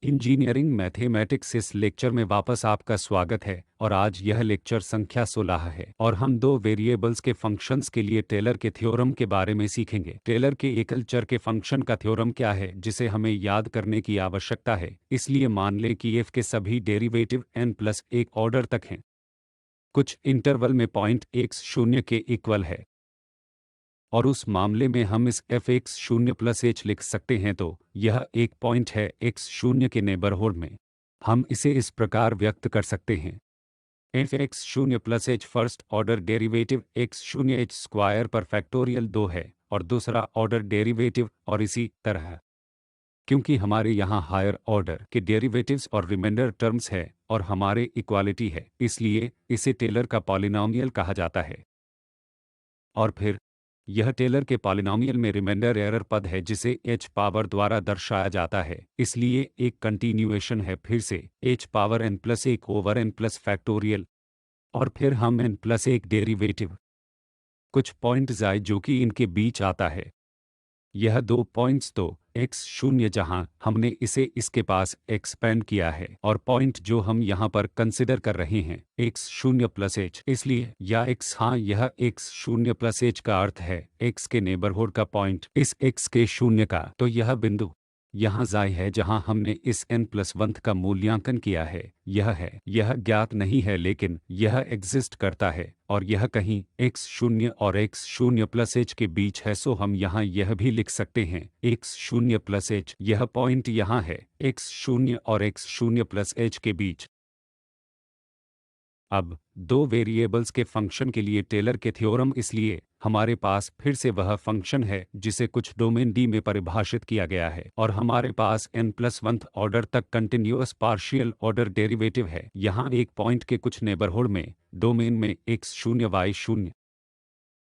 Engineering mathematics इस lecture में वापस आपका स्वागत है और आज यह लेक्चर संख्या 16 है और हम दो वेरिएबल्स के फंक्शंस के लिए टेलर के थ्योरम के बारे में सीखेंगे। टेलर के एकल चर के फंक्शन का थ्योरम क्या है जिसे हमें याद करने की आवश्यकता है, इसलिए मान लें कि f के सभी डेरिवेटिव n+1 ऑर्डर तक हैं। कुछ इंटरवल में पॉइंट x शून्य के इक्वल है और उस मामले में हम इस f(x शून्य प्लस h) लिख सकते हैं, तो यह एक पॉइंट है x शून्य के नेबरहुड में। हम इसे इस प्रकार व्यक्त कर सकते हैं f(x शून्य plus h) first order derivative x शून्य h स्क्वायर पर फैक्टोरियल 2 है और दूसरा ऑर्डर डेरिवेटिव और इसी तरह। क्योंकि हमारे यहाँ हायर ऑर्डर के डेरिवेटिव्स और रिमाइंडर टर्म्स है और हमारे इक्वालिटी है, इसलिए इसे टेलर का पॉलिनॉमियल कहा जाता है। और फिर यह टेलर के पॉलिनॉमियल में रिमाइंडर एरर पद है जिसे h पावर द्वारा दर्शाया जाता है, इसलिए एक कंटिन्यूएशन है फिर से h power n+1 over n plus factorial और फिर हम n+1 डेरिवेटिव कुछ पॉइंट्स आए जो कि इनके बीच आता है। यह दो पॉइंट्स तो x शून्य जहां हमने इसे इसके पास एक्सपेंड किया है और पॉइंट जो हम यहां पर कंसिडर कर रहे हैं x शून्य प्लस h, इसलिए या x, हाँ यह x शून्य प्लस h का अर्थ है x के नेबरहुड का पॉइंट इस x के शून्य का, तो यह बिंदु यहाँ जाए है जहाँ हमने इस n+1 का मूल्यांकन किया है। यह ज्ञात नहीं है लेकिन यह एग्जिस्ट करता है और यह कहीं x शून्य और x शून्य प्लस h के बीच है, सो हम यहाँ यह भी लिख सकते हैं x शून्य प्लस h, यह पॉइंट यहाँ है x शून्य और x शून्य प्लस h के बीच। अब दो वेरिएबल्स के फंक्शन के लिए टेलर के थ्योरम, इसलिए हमारे पास फिर से वह फंक्शन है जिसे कुछ डोमेन D में परिभाषित किया गया है और हमारे पास n+1 ऑर्डर तक कंटिन्यूअस पार्शियल ऑर्डर डेरिवेटिव है यहाँ एक पॉइंट के कुछ नेबरहुड में डोमेन में x शून्य y शून्य।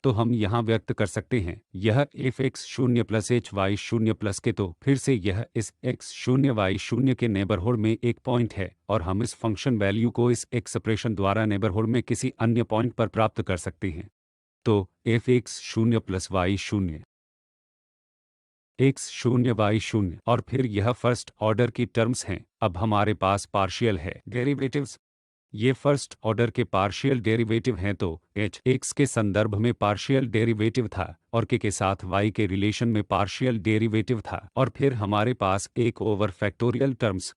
तो हम यहाँ व्यक्त कर सकते हैं यह f(x शून्य प्लस h y शून्य प्लस के, तो फिर से यह इस x शून्य y शून्य के नेबरहुड में एक पॉइंट है और हम इस फंक्शन वैल्यू को इस एक्सप्रेशन द्वारा नेबरहुड में किसी अन्य पॉइंट पर प्राप्त कर सकते हैं। तो f(x शून्य प्लस y शून्य x शून्य y शून्य और फिर यह फर्स्ट ऑर्डर की टर्म्स हैं। अब हमारे पास पार्शियल है डेरिवेटिव्स, ये फर्स्ट ऑर्डर के पार्शियल डेरिवेटिव हैं, तो h x के संदर्भ में पार्शियल डेरिवेटिव था और k के साथ y के रिलेशन में पार्शियल डेरिवेटिव था और फिर हमारे पास एक over factorial terms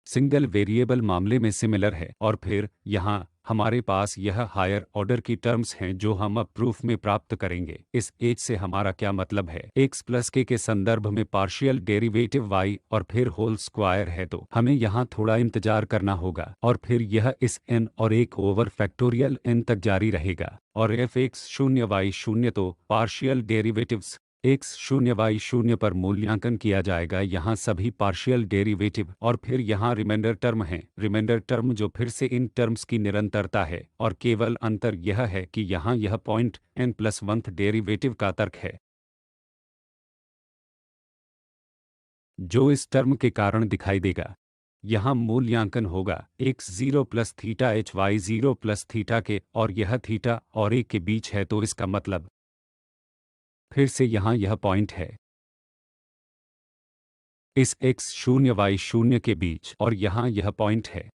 single variable मामले में सिमिलर है और फिर यहाँ हमारे पास यह हायर ऑर्डर की टर्म्स हैं जो हम अब प्रूफ में प्राप्त करेंगे। इस h से हमारा क्या मतलब है, x प्लस के संदर्भ में पार्शियल डेरिवेटिव y और फिर होल स्क्वायर है, तो हमें यहाँ थोड़ा इंतजार करना होगा और फिर यह इस n और एक ओवर फैक्टोरियल n तक जारी रहेगा और f(x शून्य y शून्य) तो पार्शियल डेरिवेटिव्स x शून्य y शून्य पर मूल्यांकन किया जाएगा यहाँ सभी पार्शियल डेरिवेटिव और फिर यहाँ रिमाइंडर टर्म है, रिमाइंडर टर्म जो फिर से इन टर्म्स की निरंतरता है और केवल अंतर यह है कि यहाँ यह पॉइंट n+1 डेरिवेटिव का तर्क है जो इस टर्म के कारण दिखाई देगा। यहाँ मूल्यांकन होगा x0 plus theta h y0 plus theta के और यह थीटा और a के बीच है, तो इसका मतलब फिर से यहाँ यह पॉइंट है इस x शून्य y शून्य के बीच और यहाँ यह पॉइंट है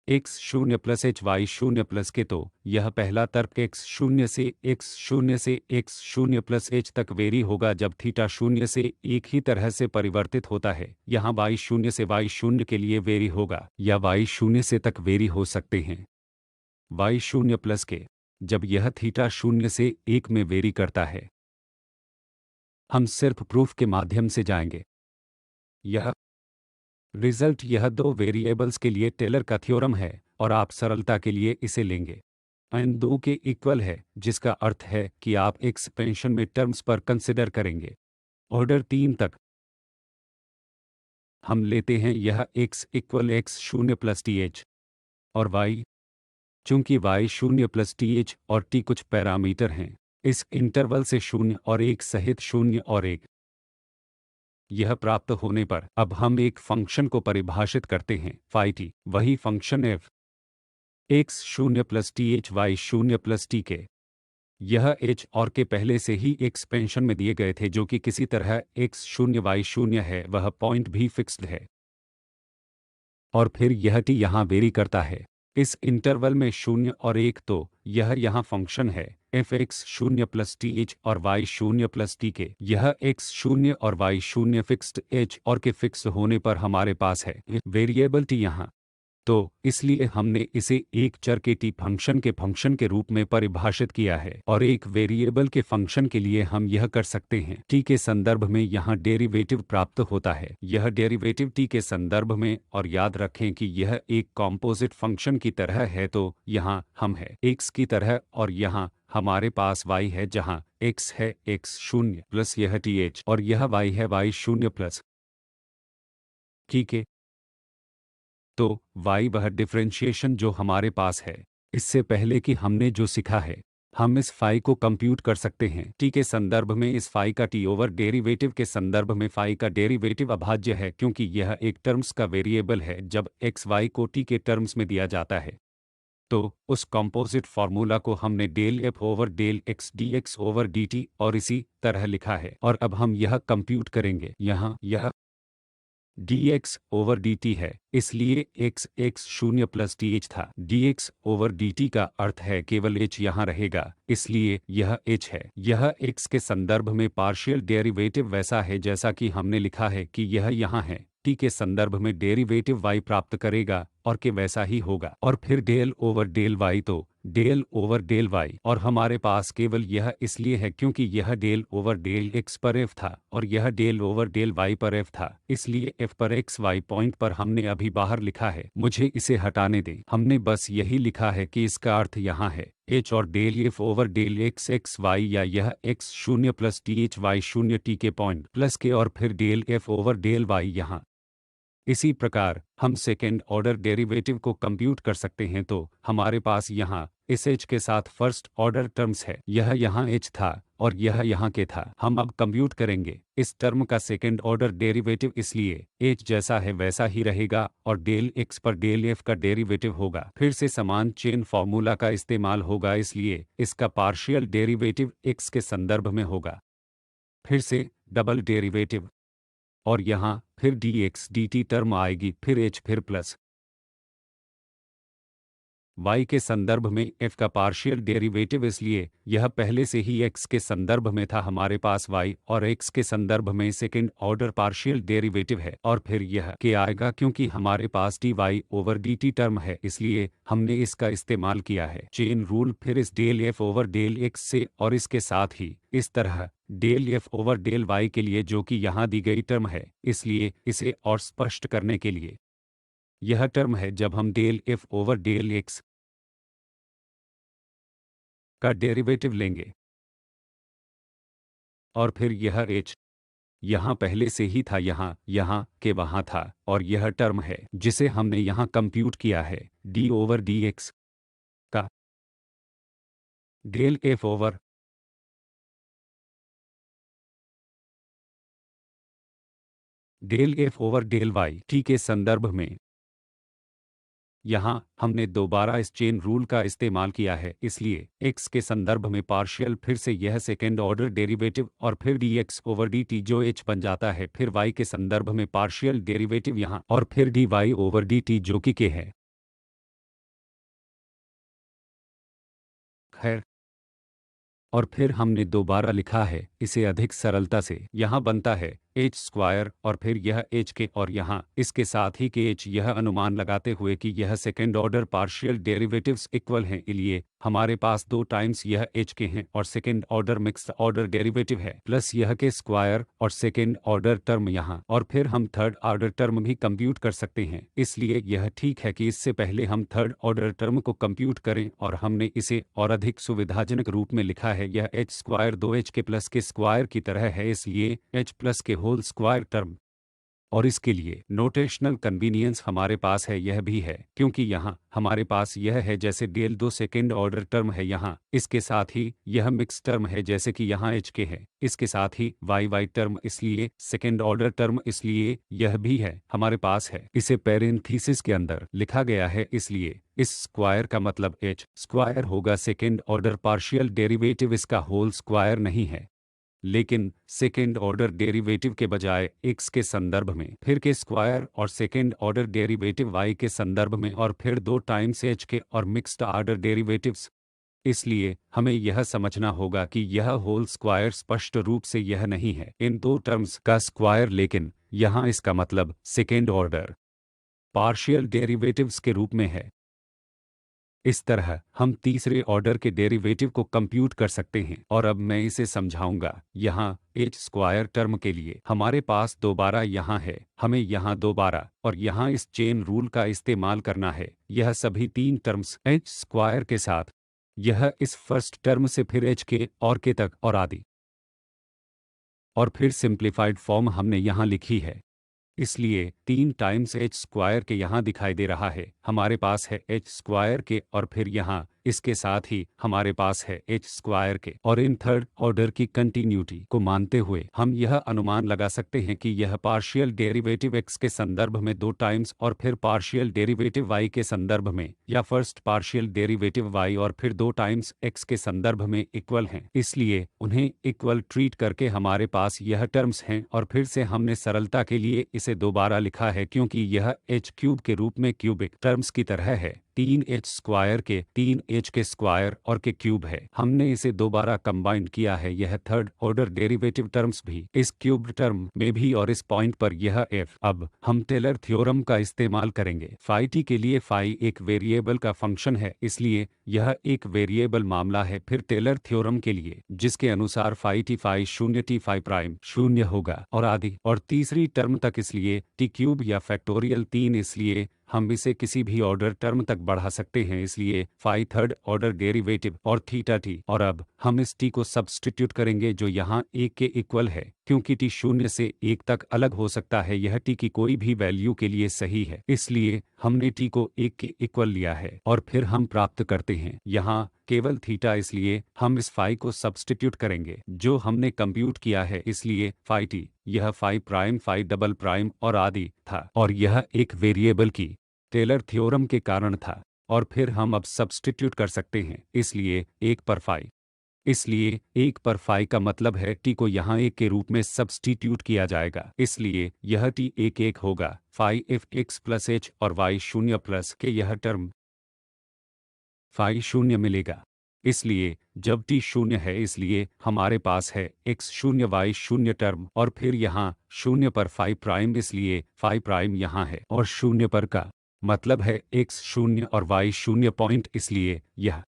x शून्य प्लस h y शून्य प्लस के, तो यह पहला तर्क x शून्य से x शून्य प्लस h तक वेरी होगा जब थीटा शून्य से एक ही तरह से परिवर्तित होता है। यहाँ y शून्य से y शून्य के लिए वेरी होगा या y शून्य से तक वेरी हो सकते हैं y शून्य प्लस के जब यह थीटा शून्य से एक में वेरी करता है। हम सिर्फ प्रूफ के माध्यम से जाएंगे। यह रिजल्ट यह दो वेरिएबल्स के लिए टेलर का थ्योरम है और आप सरलता के लिए इसे लेंगे n 2 के इक्वल है, जिसका अर्थ है कि आप एक्सपेंशन में टर्म्स पर कंसिडर करेंगे ऑर्डर 3 तक। हम लेते हैं यह x इक्वल x शून्य प्लस th और y, चूंकि y शून्य प्लस th और t कुछ पैरामीटर हैं इस इंटरवल से 0 और 1 सहित 0 और 1। यह प्राप्त होने पर अब हम एक फंक्शन को परिभाषित करते हैं phi t, वही फंक्शन f x शून्य प्लस th y शून्य प्लस t के। यह h और के पहले से ही एक्सपेंशन में दिए गए थे जो कि किसी तरह x शून्य y शून्य है, वह पॉइंट भी फिक्स्ड है। और फिर यह टी यहाँ वेरी करता है इस इंटरवल में 0 और 1, तो यह यहाँ फंक्शन है एफ एक्स शून्य प्लस टी एच और वाई शून्य प्लस टी के। यह एक्स शून्य और वाई शून्य फिक्स्ड एच और के फिक्स होने पर हमारे पास है वेरिएबल टी यहाँ। तो इसलिए हमने इसे एक चर के टी फंक्शन के रूप में परिभाषित किया है, और एक वेरिएबल के फंक्शन के लिए हम यह कर सकते हैं टी के संदर्भ में यहाँ डेरिवेटिव प्राप्त होता है, यह डेरिवेटिव टी के संदर्भ में। और याद रखें कि यह एक कॉम्पोजिट फंक्शन की तरह है, तो यहाँ हम है एक्स की तरह और यहाँ हमारे पास y है जहाँ x है x शून्य प्लस यह टी एच और यह y है y शून्य प्लस ठीक है। तो y वह डिफरेंशिएशन जो हमारे पास है। इससे पहले कि हमने जो सीखा है, हम इस फाई को कंप्यूट कर सकते हैं टी के संदर्भ में। इस फाई का टी ओवर डेरिवेटिव के संदर्भ में फाई का डेरिवेटिव अभाज्य है, क्योंकि यह एक टर्म्स का वेरिएबल है। जब एक्स वाई को टी के टर्म्स में दिया जाता है, तो उस कॉम्पोजिट फार्मूला को हमने del f over del x d x over d t और इसी तरह लिखा है। और अब हम यह कंप्यूट करेंगे। यहाँ यह dx ओवर dt है, इसलिए x x शून्य प्लस th था। dx ओवर dt का अर्थ है केवल h यहाँ रहेगा, इसलिए यह h है। यह x के संदर्भ में पार्शियल डेरिवेटिव वैसा है जैसा कि हमने लिखा है कि यह यहाँ है। t के संदर्भ में डेरिवेटिव y प्राप्त करेगा और के वैसा ही होगा। और फिर डेल ओवर डेल y, तो डेल ओवर डेल y, और हमारे पास केवल यह इसलिए है क्योंकि यह डेल ओवर डेल x पर f था और यह डेल ओवर डेल y पर f था, इसलिए f पर x y पॉइंट पर हमने अभी बाहर लिखा है। मुझे इसे हटाने दें। हमने बस यही लिखा है कि इसका अर्थ यहाँ है h और del f over del x x y, या यह x शून्य प्लस टी एच वाई शून्य टी के पॉइंट प्लस के, और फिर del f over del y यहाँ। इसी प्रकार हम सेकेंड ऑर्डर डेरिवेटिव को कंप्यूट कर सकते हैं। तो हमारे पास यहाँ इस h के साथ फर्स्ट ऑर्डर टर्म्स है। यह यहाँ h था और यह यहाँ के था। हम अब कंप्यूट करेंगे इस टर्म का सेकेंड ऑर्डर डेरिवेटिव, इसलिए h जैसा है वैसा ही रहेगा और डेल x पर डेल f का डेरिवेटिव होगा। फिर से समान चेन फॉर्मूला का इस्तेमाल होगा, इसलिए इसका पार्शियल डेरिवेटिव x के संदर्भ में होगा। फिर से डबल डेरिवेटिव और यहाँ फिर dx dt टर्म आएगी, फिर h, फिर प्लस y के संदर्भ में f का पार्शियल डेरिवेटिव, इसलिए यह पहले से ही x के संदर्भ में था। हमारे पास y और x के संदर्भ में सेकेंड ऑर्डर पार्शियल डेरिवेटिव है, और फिर यह के आएगा क्योंकि हमारे पास dy ओवर dt टर्म है, इसलिए हमने इसका इस्तेमाल किया है चेन रूल। फिर इस del f over del x से और इसके साथ ही इस तरह del f over del y के लिए, जो कि यहाँ दी गई टर्म है। इसलिए इसे और स्पष्ट करने के लिए यह टर्म है जब हम del f over del x का डेरिवेटिव लेंगे और फिर यह h यहाँ पहले से ही था, यहाँ के वहाँ था, और यह टर्म है जिसे हमने यहाँ कंप्यूट किया है d ओवर dx का del f over del f over del y t के संदर्भ में। यहाँ हमने दोबारा इस चेन रूल का इस्तेमाल किया है, इसलिए x के संदर्भ में पार्शियल, फिर से यह सेकेंड ऑर्डर डेरिवेटिव और फिर dx ओवर dt जो h बन जाता है, फिर y के संदर्भ में पार्शियल डेरिवेटिव यहाँ, और फिर dy ओवर dt जो कि k है। खैर, और फिर हमने दोबारा लिखा है इसे अधिक सरलता से। यहाँ बनता है एच स्क्वायर और फिर यह एच के, और यहाँ इसके साथ ही के एच, यह अनुमान लगाते हुए कि यह second order partial derivatives equal हैं, इसलिए हमारे पास 2 टाइम्स यह एच के हैं और second order mixed order derivative है, प्लस यह के स्क्वायर और सेकेंड ऑर्डर टर्म यहाँ, और फिर हम थर्ड ऑर्डर टर्म भी कंप्यूट कर सकते हैं। इसलिए यह ठीक है कि इससे पहले हम थर्ड ऑर्डर टर्म को कंप्यूट करें, और हमने इसे और अधिक सुविधाजनक रूप में लिखा है। यह एच स्क्वायर 2h के प्लस के स्क्वायर की तरह है, इसलिए h प्लस के होल स्क्वायर टर्म। और इसके लिए नोटेशनल कन्वीनियंस हमारे पास है, यह भी है क्योंकि यहाँ हमारे पास यह है जैसे डेल 2 सेकेंड ऑर्डर टर्म है यहाँ, इसके साथ ही यह मिक्स टर्म है जैसे कि यहाँ h के है, इसके साथ ही y टर्म, इसलिए सेकेंड ऑर्डर टर्म, इसलिए यह भी है हमारे पास है। इसे पैरेंथीसिस के अंदर लिखा गया है, इसलिए इस स्क्वायर का मतलब h स्क्वायर होगा सेकेंड ऑर्डर पार्शियल डेरिवेटिव, इसका होल स्क्वायर नहीं है। लेकिन सेकेंड ऑर्डर डेरिवेटिव के बजाय x के संदर्भ में, फिर के स्क्वायर और सेकेंड ऑर्डर डेरिवेटिव y के संदर्भ में और फिर 2 टाइम्स h के और मिक्स्ड ऑर्डर डेरिवेटिव्स। इसलिए हमें यह समझना होगा कि यह होल स्क्वायर स्पष्ट रूप से यह नहीं है इन दो टर्म्स का स्क्वायर, लेकिन यहाँ इसका मतलब सेकेंड ऑर्डर पार्शियल डेरिवेटिव्स के रूप में है। इस तरह हम तीसरे ऑर्डर के डेरिवेटिव को कंप्यूट कर सकते हैं और अब मैं इसे समझाऊंगा। यहाँ h स्क्वायर टर्म के लिए हमारे पास दोबारा यहाँ है, हमें यहाँ दोबारा और यहाँ इस चेन रूल का इस्तेमाल करना है, यह सभी तीन टर्म्स h स्क्वायर के साथ, यह इस फर्स्ट टर्म से फिर h के और के तक और आदि, और फिर सिंप्लीफाइड फॉर्म हमने यहाँ लिखी है। इसलिए 3 टाइम्स h स्क्वायर के यहाँ दिखाई दे रहा है, हमारे पास है h स्क्वायर के और फिर यहाँ इसके साथ ही हमारे पास है h स्क्वायर के, और इन थर्ड ऑर्डर की कंटिन्यूटी को मानते हुए हम यह अनुमान लगा सकते हैं कि यह पार्शियल डेरिवेटिव x के संदर्भ में 2 टाइम्स और फिर पार्शियल डेरिवेटिव y के संदर्भ में, या फर्स्ट पार्शियल डेरिवेटिव y और फिर 2 टाइम्स x के संदर्भ में इक्वल हैं। इसलिए उन्हें इक्वल ट्रीट करके हमारे पास यह टर्म्स हैं और फिर से हमने सरलता के लिए इसे दोबारा लिखा है क्योंकि यह h क्यूब के रूप में क्यूबिक टर्म्स की तरह है। 3h स्क्वायर के 3h के स्क्वायर और के क्यूब है, हमने इसे दोबारा कंबाइन किया है, यह थर्ड ऑर्डर डेरिवेटिव टर्म्स भी इस क्यूब्ड टर्म में भी और इस पॉइंट पर यह f। अब हम टेलर थ्योरम का इस्तेमाल करेंगे। फाई t के लिए फाई एक वेरिएबल का फंक्शन है, इसलिए यह एक वेरिएबल मामला है। फिर टेलर थ्योरम के लिए जिसके अनुसार phi t phi 0 t phi prime 0 होगा और आदि, और तीसरी टर्म तक, इसलिए t क्यूब या फैक्टोरियल 3, इसलिए हम इसे किसी भी ऑर्डर टर्म तक बढ़ा सकते हैं, इसलिए फाई थर्ड ऑर्डर डेरिवेटिव और थीटा t। और अब हम इस t को सब्स्टिट्यूट करेंगे जो यहाँ 1 के इक्वल है, क्योंकि t 0 से 1 तक अलग हो सकता है, यह t की कोई भी वैल्यू के लिए सही है, इसलिए हमने t को 1 के इक्वल लिया है और फिर हम प्राप्त करते हैं यहाँ केवल थीटा, इसलिए हम इस फाई को सब्स्टिट्यूट करेंगे जो हमने कंप्यूट किया है, इसलिए फाई t यह phi prime phi double prime और आदि था, और यह एक वेरिएबल की टेलर थ्योरम के कारण था। और फिर हम अब सब्स्टिट्यूट कर सकते हैं, इसलिए 1 पर फाई, इसलिए 1 पर फाई का मतलब है t को यहाँ 1 के रूप में सब्स्टिट्यूट किया जाएगा, इसलिए यह t 1 होगा, phi f x plus h और y 0 प्लस के यह टर्म फाई 0 मिलेगा। इसलिए जब t 0 है, इसलिए हमारे पास है x 0 y 0 टर्म और फिर यहाँ 0 पर फाई प्राइम, इसलिए फाई प्राइम यहाँ है और 0 पर का मतलब है x 0 और y 0 पॉइंट, इसलिए यह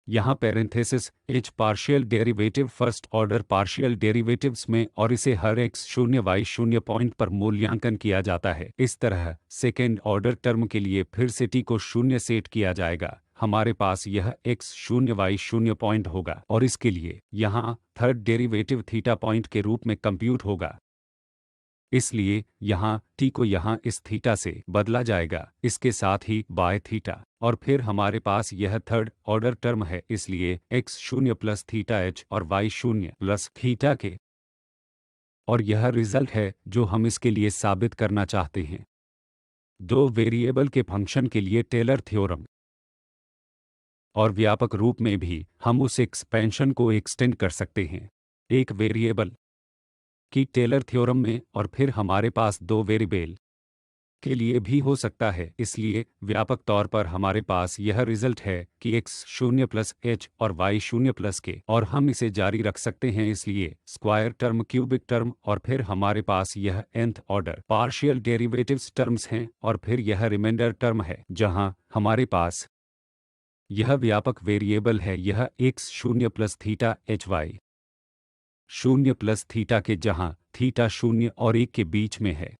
यहाँ parenthesis h partial derivative first order partial derivatives में, और इसे हर x 0 y 0 पॉइंट पर मूल्यांकन किया जाता है। इस तरह सेकेंड ऑर्डर टर्म के लिए फिर से t को 0 सेट किया जाएगा, हमारे पास यह x 0 y 0 पॉइंट होगा और इसके लिए यहाँ थर्ड डेरिवेटिव थीटा पॉइंट के रूप में कंप्यूट होगा, इसलिए यहाँ t को यहाँ इस थीटा से बदला जाएगा, इसके साथ ही बाय थीटा, और फिर हमारे पास यह थर्ड ऑर्डर टर्म है, इसलिए x 0 प्लस थीटा h और y 0 प्लस थीटा के, और यह रिजल्ट है जो हम इसके लिए साबित करना चाहते हैं। दो वेरिएबल के फंक्शन के लिए टेलर थ्योरम, और व्यापक रूप में भी हम उस एक्सपेंशन को एक्सटेंड कर सकते हैं एक वेरिएबल की टेलर थ्योरम में, और फिर हमारे पास दो वेरिएबल के लिए भी हो सकता है, इसलिए व्यापक तौर पर हमारे पास यह रिजल्ट है कि x 0 प्लस h और y 0 प्लस के, और हम इसे जारी रख सकते हैं, इसलिए स्क्वायर टर्म क्यूबिक टर्म, और फिर हमारे पास यह nth order partial derivatives terms हैं, और फिर यह रिमाइंडर टर्म है जहां हमारे पास यह व्यापक वेरिएबल है, यह x 0 plus theta h y 0 plus theta के, जहां थीटा 0 और 1 के बीच में है।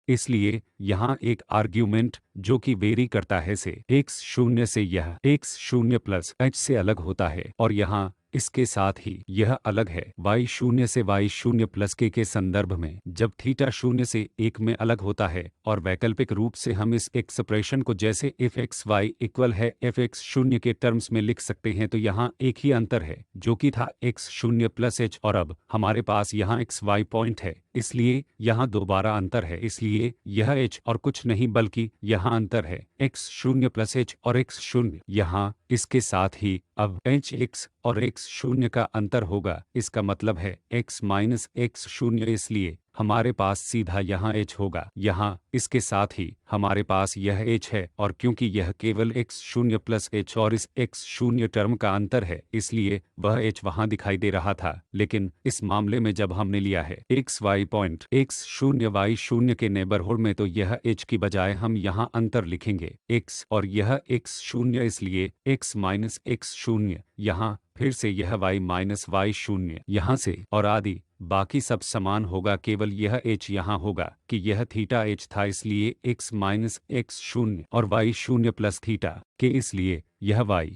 इसलिए यहाँ एक आर्ग्यूमेंट जो कि वेरी करता है से x 0 से यह x 0 प्लस h से अलग होता है, और यहाँ इसके साथ ही यह अलग है y 0 से y 0 प्लस के संदर्भ में जब थीटा 0 से 1 में अलग होता है, और वैकल्पिक रूप से हम इस एक्सप्रेशन को जैसे f x y इक्वल है f x 0 के टर्म्स में लिख सकते हैं। तो यहाँ एक ही अंतर है जो कि था x 0 प्लस h, और अब हमारे पास यहाँ x y पॉइंट है, इसलिए यहाँ दोबारा अंतर है, इसलिए यह h और कुछ नहीं बल्कि यहाँ अंतर है x 0 प्लस h और x 0 यहाँ इसके साथ ही अब एच एक्स और एक्स शून्य का अंतर होगा, इसका मतलब है एक्स माइनस एक्स शून्य, इसलिए हमारे पास सीधा यहाँ h होगा यहाँ। इसके साथ ही हमारे पास यह h है, और क्योंकि यह केवल x शून्य प्लस h और इस x शून्य टर्म का अंतर है, इसलिए वह h वहाँ दिखाई दे रहा था। लेकिन इस मामले में जब हमने लिया है x y पॉइंट x शून्य y शून्य के नेबरहुड में, तो यह h की बजाय हम यहाँ अंतर लिखेंगे x, और यह x शून्य, इसलिए x माइनस x शून्य यहाँ, फिर से यह y माइनस y शून्य यहाँ से, और आदि बाकी सब समान होगा, केवल यह h यहाँ होगा कि यह थीटा h था, इसलिए x माइनस x शून्य और y शून्य प्लस थीटा के, इसलिए यह y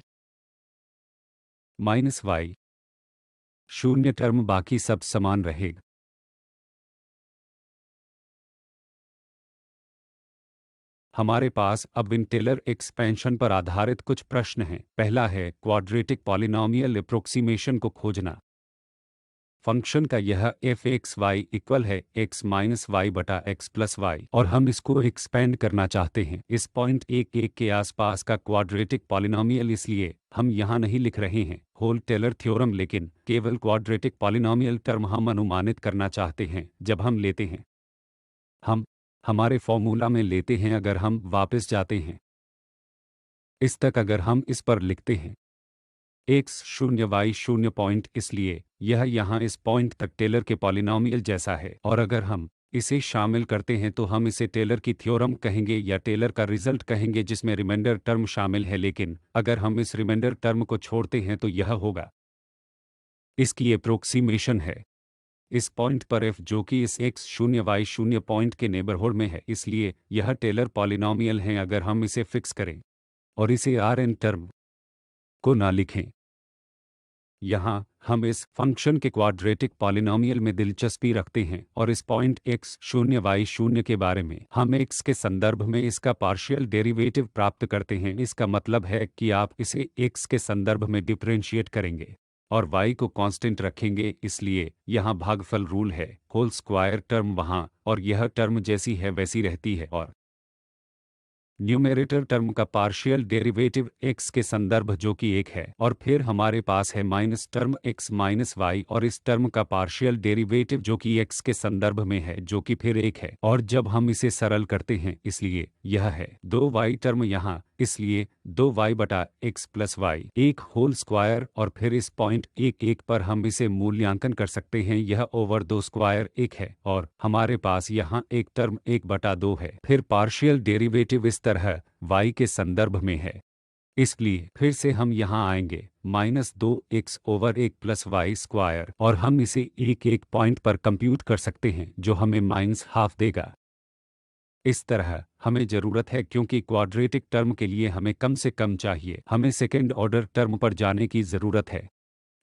माइनस y शून्य टर्म बाकी सब समान रहेगा। हमारे पास अब इन टेलर एक्सपेंशन पर आधारित कुछ प्रश्न हैं। पहला है क्वाड्रेटिक पॉलिनॉमियल अप्रोक्सीमेशन को खोजना। फंक्शन का यह एफ एक्स वाई इक्वल है एक्स माइनस वाई बटा एक्स प्लस वाई, और हम इसको एक्सपेंड करना चाहते हैं इस पॉइंट 1 1 के आसपास का क्वाड्रेटिक पॉलिनॉमियल, इसलिए हम यहाँ नहीं लिख रहे हैं होल टेलर थ्योरम, लेकिन केवल क्वाड्रेटिक पॉलिनॉमियल टर्म हम अनुमानित करना चाहते हैं। जब हम लेते हैं, हम हमारे फॉर्मूला में लेते हैं, अगर हम वापस जाते हैं इस तक, अगर हम इस पर लिखते हैं एक्स शून्य वाई शून्य पॉइंट, इसलिए यह यहाँ इस पॉइंट तक टेलर के पॉलिनॉमियल जैसा है, और अगर हम इसे शामिल करते हैं तो हम इसे टेलर की थ्योरम कहेंगे या टेलर का रिजल्ट कहेंगे, जिसमें रिमाइंडर टर्म शामिल है। लेकिन अगर हम इस रिमाइंडर टर्म को छोड़ते हैं तो यह होगा, इसकी अप्रोक्सीमेशन है इस पॉइंट पर f, जो कि इस x शून्य y शून्य पॉइंट के नेबरहुड में है, इसलिए यह टेलर पॉलिनॉमियल है। अगर हम इसे फिक्स करें और इसे Rn टर्म को ना लिखें, यहाँ हम इस फंक्शन के क्वाड्रेटिक पॉलिनॉमियल में दिलचस्पी रखते हैं, और इस पॉइंट x शून्य y शून्य के बारे में हम x के संदर्भ में इसका पार्शियल डेरिवेटिव प्राप्त करते हैं। इसका मतलब है कि आप इसे x के संदर्भ में डिफरेंशिएट करेंगे और y को कांस्टेंट रखेंगे, इसलिए यहाँ भागफल रूल है, होल स्क्वायर टर्म वहाँ और यह टर्म जैसी है वैसी रहती है, और न्यूमेरेटर टर्म का पार्शियल डेरिवेटिव x के संदर्भ जो कि 1 है, और फिर हमारे पास है minus term x minus y, और इस टर्म का पार्शियल डेरिवेटिव जो कि x के संदर्भ में है जो कि फिर 1 है, और जब हम इसे सरल करते हैं, इसलिए यह है 2y टर्म यहाँ, इसलिए 2y बटा x प्लस वाई एक होल स्क्वायर, और फिर इस पॉइंट 1 1 पर हम इसे मूल्यांकन कर सकते हैं, यह ओवर 2 स्क्वायर 1 है, और हमारे पास यहाँ एक टर्म 1 बटा 2 है। फिर पार्शियल डेरिवेटिव इस तरह y के संदर्भ में है, इसलिए फिर से हम यहाँ आएंगे minus 2x over 1 plus y square, और हम इसे 1 1 पॉइंट पर कंप्यूट कर सकते हैं जो हमें माइनस हाफ देगा। इस तरह हमें ज़रूरत है, क्योंकि क्वाड्रेटिक टर्म के लिए हमें कम से कम चाहिए, हमें सेकेंड ऑर्डर टर्म पर जाने की ज़रूरत है,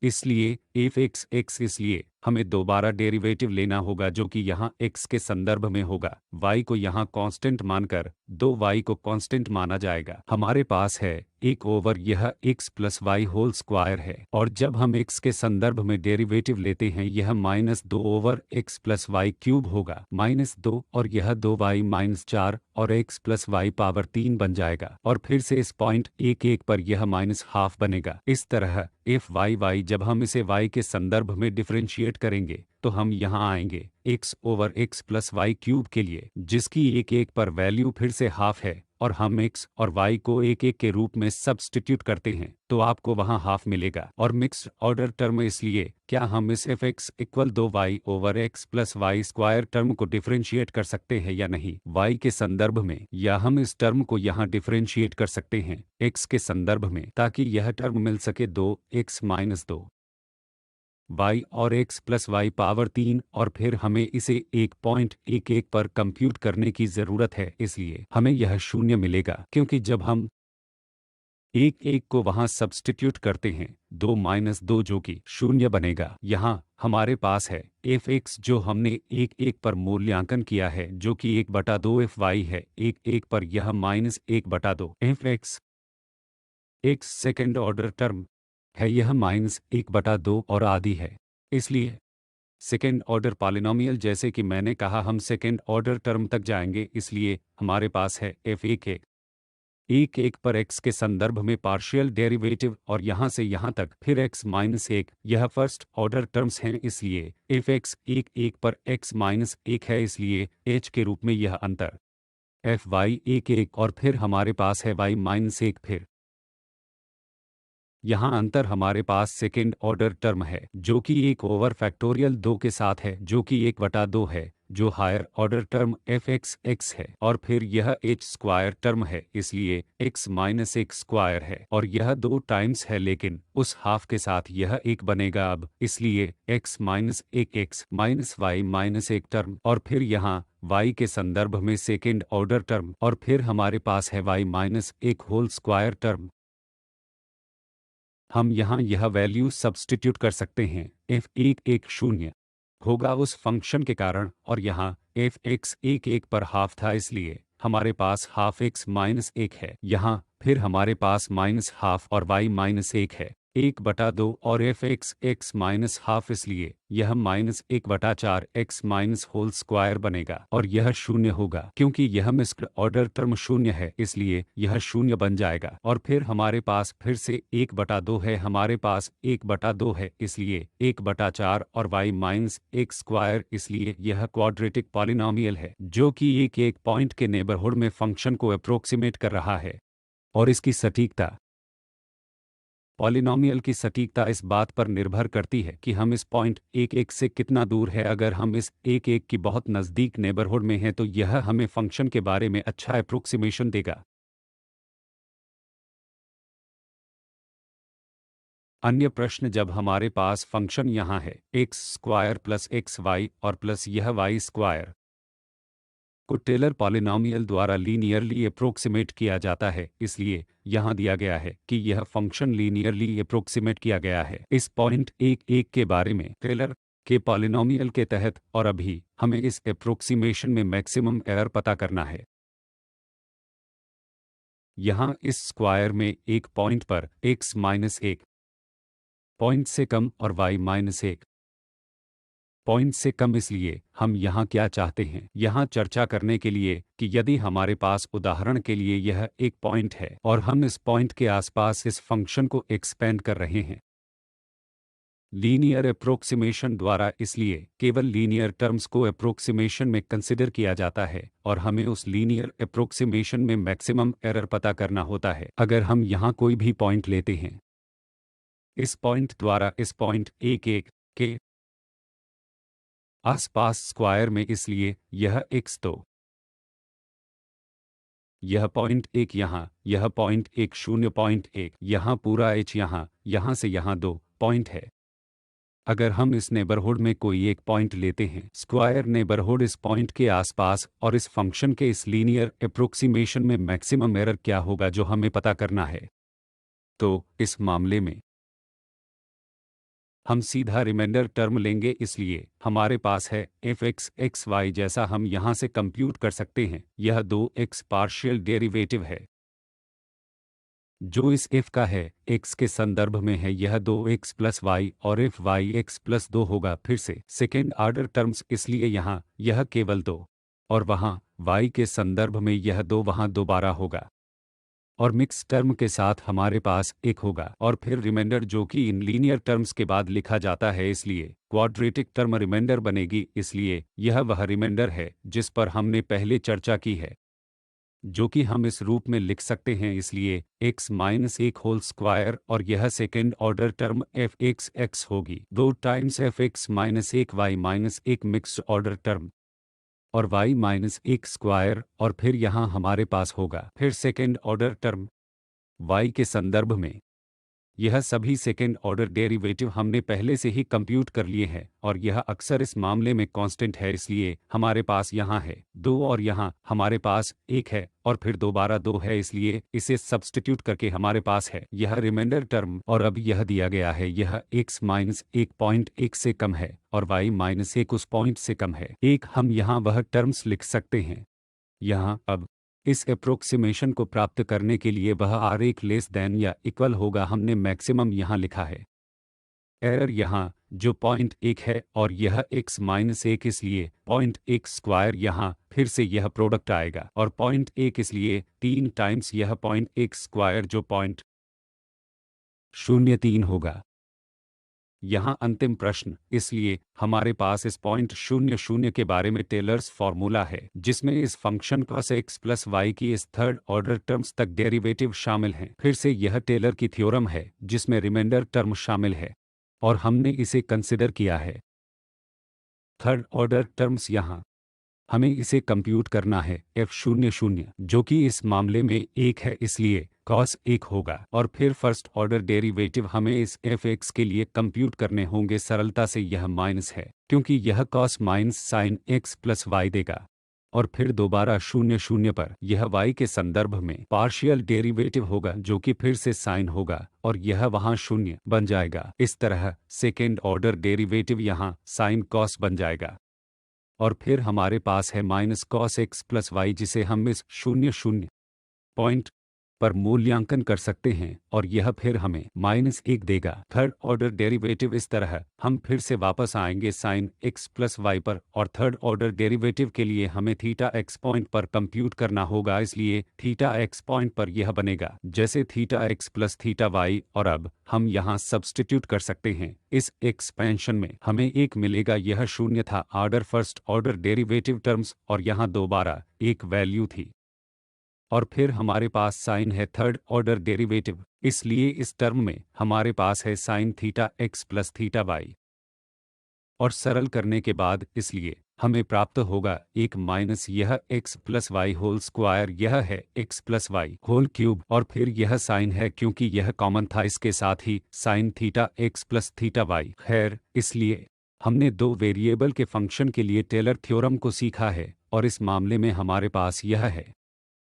इसलिए एफ एक्स एक्स, इसलिए हमें दोबारा डेरिवेटिव लेना होगा जो कि यहाँ x के संदर्भ में होगा। y को यहाँ कांस्टेंट मानकर 2y को कांस्टेंट माना जाएगा। हमारे पास है 1 ओवर यह x plus y whole square है, और जब हम x के संदर्भ में डेरिवेटिव लेते हैं यह minus 2 over x plus y cube होगा, माइनस 2, और यह 2y माइनस 4 और x प्लस वाई पावर 3 बन जाएगा, और फिर से इस पॉइंट 1 1 पर यह माइनस हाफ बनेगा। इस तरह एफ वाई वाई जब हम इसे y के संदर्भ में डिफरेंशिएट करेंगे तो हम यहाँ आएंगे x over x plus y cube के लिए, जिसकी 1 1 पर वैल्यू फिर से हाफ है, और हम x और y को 1 1 के रूप में सब्स्टिट्यूट करते हैं तो आपको वहाँ हाफ मिलेगा, और मिक्स्ड ऑर्डर टर्म, इसलिए क्या हम इस f x equal 2y over x plus y square term को डिफरेंशिएट कर सकते हैं या नहीं y के संदर्भ में, या हम इस टर्म को यहाँ डिफरेंशिएट कर सकते हैं x के संदर्भ में, ताकि यह टर्म मिल सके 2x माइनस 2 y और x प्लस वाई पावर 3, और फिर हमें इसे 1.11 पर कंप्यूट करने की ज़रूरत है, इसलिए हमें यह शून्य मिलेगा, क्योंकि जब हम 1 1 को वहां सब्स्टिट्यूट करते हैं 2 माइनस 2 जो कि शून्य बनेगा। यहाँ हमारे पास है एफ एक्स जो हमने 1 1 पर मूल्यांकन किया है जो कि 1 बटा 2 एफ वाई है, 1 1 पर यह माइनस 1 बटा 2 F x x second order term है, यह माइनस 1 बटा 2 और आदि है। इसलिए सेकेंड ऑर्डर पॉलिनॉमियल, जैसे कि मैंने कहा, हम सेकेंड ऑर्डर टर्म तक जाएंगे, इसलिए हमारे पास है एफ 1 1 एक एक पर x के संदर्भ में पार्शियल डेरिवेटिव और यहाँ से यहाँ तक फिर x माइनस एक, यह फर्स्ट ऑर्डर टर्म्स हैं, इसलिए f x एक एक पर x माइनस एक है, इसलिए h के रूप में यह अंतर f y एक एक और फिर हमारे पास है y माइनस एक, फिर यहाँ अंतर हमारे पास सेकेंड ऑर्डर टर्म है जो कि 1 ओवर फैक्टोरियल 2 के साथ है जो कि 1/2 है, जो higher order term f x x है, और फिर यह एच स्क्वायर टर्म है, इसलिए एक्स माइनस एक स्क्वायर है और यह 2 टाइम्स है, लेकिन उस हाफ के साथ यह 1 बनेगा अब, इसलिए एक्स माइनस एक एक्स माइनस वाई माइनस एक टर्म और फिर यहाँ y के संदर्भ में सेकेंड ऑर्डर टर्म और फिर हमारे पास है y माइनस एक होल स्क्वायर टर्म। हम यहाँ यह वैल्यू सब्स्टिट्यूट कर सकते हैं, f एक एक शून्य होगा उस फंक्शन के कारण और यहाँ f x एक एक पर हाफ था, इसलिए हमारे पास हाफ x माइनस एक है, यहाँ फिर हमारे पास माइनस हाफ और y माइनस एक है 1/2 और f x x minus half, इसलिए यह minus 1/4 x minus whole square बनेगा और यह शून्य होगा क्योंकि यह मिक्स्ड ऑर्डर टर्म शून्य है, इसलिए यह शून्य बन जाएगा और फिर हमारे पास फिर से 1/2 है, हमारे पास 1/2 है, इसलिए 1/4 और y माइनस एक स्क्वायर, इसलिए यह क्वाड्रेटिक पॉलिनॉमियल है जो कि एक एक पॉइंट के नेबरहुड में फंक्शन को अप्रोक्सीमेट कर रहा है। और इसकी सटीकता, पॉलिनॉमियल की सटीकता इस बात पर निर्भर करती है कि हम इस पॉइंट एक एक से कितना दूर है, अगर हम इस एक एक की बहुत नज़दीक नेबरहुड में हैं तो यह हमें फंक्शन के बारे में अच्छा अप्रोक्सीमेशन देगा। अन्य प्रश्न, जब हमारे पास फंक्शन यहाँ है x square plus x y और प्लस यह वाई स्क्वायर को टेलर पॉलिनॉमियल द्वारा लीनियरली अप्रोक्सीमेट किया जाता है, इसलिए यहाँ दिया गया है कि यह फंक्शन लीनियरली अप्रोक्सीमेट किया गया है इस पॉइंट एक एक के बारे में टेलर के पॉलिनॉमियल के तहत, और अभी हमें इस अप्रोक्सीमेशन में मैक्सिमम एरर पता करना है। यहाँ इस स्क्वायर में एक पॉइंट पर x माइनस एक पॉइंट से कम और y माइनस एक पॉइंट से कम, इसलिए हम यहाँ क्या चाहते हैं, यहाँ चर्चा करने के लिए कि यदि हमारे पास उदाहरण के लिए यह एक पॉइंट है और हम इस पॉइंट के आसपास इस फंक्शन को एक्सपेंड कर रहे हैं लीनियर अप्रोक्सीमेशन द्वारा, इसलिए केवल लीनियर टर्म्स को अप्रोक्सीमेशन में कंसिडर किया जाता है और हमें उस लीनियर अप्रोक्सीमेशन में मैक्सिमम एरर पता करना होता है। अगर हम यहाँ कोई भी पॉइंट लेते हैं इस पॉइंट द्वारा इस पॉइंट एक एक के आसपास स्क्वायर में, इसलिए यह x, तो यह पॉइंट एक यहाँ, यह पॉइंट एक 0.1 यहाँ पूरा h, यहाँ से यहाँ 2 पॉइंट है। अगर हम इस नेबरहुड में कोई एक पॉइंट लेते हैं स्क्वायर नेबरहुड इस पॉइंट के आसपास और इस फंक्शन के इस लीनियर अप्रोक्सीमेशन में मैक्सिमम एरर क्या होगा जो हमें पता करना है, तो इस मामले में हम सीधा रिमाइंडर टर्म लेंगे, इसलिए हमारे पास है एफ एक्स एक्स वाई, जैसा हम यहाँ से कंप्यूट कर सकते हैं यह 2x पार्शियल डेरिवेटिव है जो इस f का है x के संदर्भ में है, यह 2x प्लस वाई और एफ वाई एक्स प्लस 2 होगा, फिर से सेकेंड ऑर्डर टर्म्स, इसलिए यहाँ यह केवल 2 और वहाँ y के संदर्भ में यह 2 वहाँ दोबारा होगा और मिक्स टर्म के साथ हमारे पास एक होगा और फिर रिमाइंडर जो कि इन लीनियर टर्म्स के बाद लिखा जाता है, इसलिए क्वाड्रेटिक टर्म रिमाइंडर बनेगी, इसलिए यह वह रिमाइंडर है जिस पर हमने पहले चर्चा की है जो कि हम इस रूप में लिख सकते हैं, इसलिए x माइनस एक होल स्क्वायर और यह second order term f x x होगी 2 टाइम्स एफ एक्स माइनस एक वाई माइनस एक मिक्स्ड ऑर्डर टर्म और y माइनस एक स्क्वायर और फिर यहाँ हमारे पास होगा फिर सेकेंड ऑर्डर टर्म y के संदर्भ में। यह सभी सेकेंड ऑर्डर डेरिवेटिव हमने पहले से ही कंप्यूट कर लिए हैं और यह अक्सर इस मामले में कांस्टेंट है, इसलिए हमारे पास यहाँ है 2 और यहाँ हमारे पास 1 है और फिर दोबारा 2 है, इसलिए इसे सब्स्टिट्यूट करके हमारे पास है यह रिमाइंडर टर्म और अब यह दिया गया है यह x माइनस एक पॉइंट 1 से कम है और y माइनस एक उस पॉइंट से कम है 1, हम यहाँ वह टर्म्स लिख सकते हैं यहाँ। अब इस अप्रोक्सीमेशन को प्राप्त करने के लिए वह r एक लेस दैन या इक्वल होगा, हमने मैक्सिमम यहाँ लिखा है एरर यहाँ जो पॉइंट 1 है और यह x माइनस 1 इसलिए पॉइंट 1 स्क्वायर यहाँ फिर से यह प्रोडक्ट आएगा और पॉइंट 1 इसलिए 3 टाइम्स यह पॉइंट 1 स्क्वायर जो पॉइंट 03 होगा। यहाँ अंतिम प्रश्न, इसलिए हमारे पास इस पॉइंट 00 के बारे में टेलर्स फॉर्मूला है जिसमें इस function cos x plus y की इस थर्ड ऑर्डर टर्म्स तक डेरिवेटिव शामिल हैं। फिर से यह टेलर की थ्योरम है जिसमें रिमाइंडर टर्म शामिल है और हमने इसे कंसिडर किया है। थर्ड ऑर्डर टर्म्स यहाँ हमें इसे कंप्यूट करना है f00 जो कि इस मामले में 1 है इसलिए cos 1 होगा और फिर फर्स्ट ऑर्डर डेरिवेटिव हमें इस fx के लिए कंप्यूट करने होंगे। सरलता से यह माइनस है क्योंकि यह cos minus sine x plus y देगा और फिर दोबारा 00 पर यह y के संदर्भ में पार्शियल डेरिवेटिव होगा जो कि फिर से साइन होगा और यह वहां 0 बन जाएगा। इस तरह सेकेंड ऑर्डर डेरिवेटिव यहाँ साइन cos बन जाएगा और फिर हमारे पास है minus cos x plus y जिसे हम इस 00 पॉइंट पर मूल्यांकन कर सकते हैं और यह फिर हमें -1 देगा। थर्ड ऑर्डर डेरिवेटिव इस तरह हम फिर से वापस आएंगे साइन x प्लस वाई पर और थर्ड ऑर्डर डेरिवेटिव के लिए हमें थीटा x पॉइंट पर कंप्यूट करना होगा इसलिए थीटा x पॉइंट पर यह बनेगा जैसे theta x plus theta y और अब हम यहाँ सब्स्टिट्यूट कर सकते हैं। इस एक्सपेंशन में हमें 1 मिलेगा, यह 0 था order first order derivative terms और यहाँ दोबारा एक वैल्यू थी और फिर हमारे पास साइन है थर्ड ऑर्डर डेरिवेटिव इसलिए इस टर्म में हमारे पास है sine theta x plus theta y और सरल करने के बाद इसलिए हमें प्राप्त होगा 1 माइनस यह x plus y whole square यह है x plus y whole cube और फिर यह साइन है क्योंकि यह कॉमन था इसके साथ ही sine theta x plus theta y. खैर इसलिए हमने दो वेरिएबल के फंक्शन के लिए टेलर थ्योरम को सीखा है और इस मामले में हमारे पास यह है।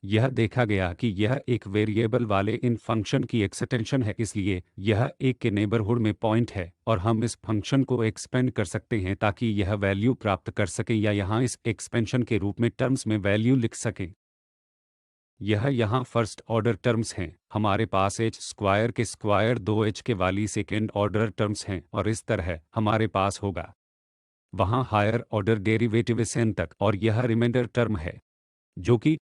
यह देखा गया कि यह एक वेरिएबल वाले इन फंक्शन की एक्सटेंशन है इसलिए यह एक के नेबरहुड में पॉइंट है और हम इस फंक्शन को एक्सपेंड कर सकते हैं ताकि यह वैल्यू प्राप्त कर सकें या यहाँ इस एक्सपेंशन के रूप में टर्म्स में वैल्यू लिख सकें। यह यहाँ फर्स्ट ऑर्डर टर्म्स हैं, हमारे पास h स्क्वायर के स्क्वायर 2h के वाली सेकेंड ऑर्डर टर्म्स हैं और इस तरह हमारे पास होगा वहाँ हायर ऑर्डर डेरिवेटिव n तक और यह रिमाइंडर टर्म है जो कि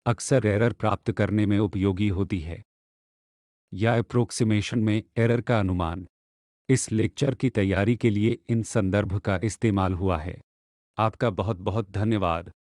अक्सर एरर प्राप्त करने में उपयोगी होती है या अप्रोक्सीमेशन में एरर का अनुमान। इस लेक्चर की तैयारी के लिए इन संदर्भ का इस्तेमाल हुआ है। आपका बहुत बहुत धन्यवाद।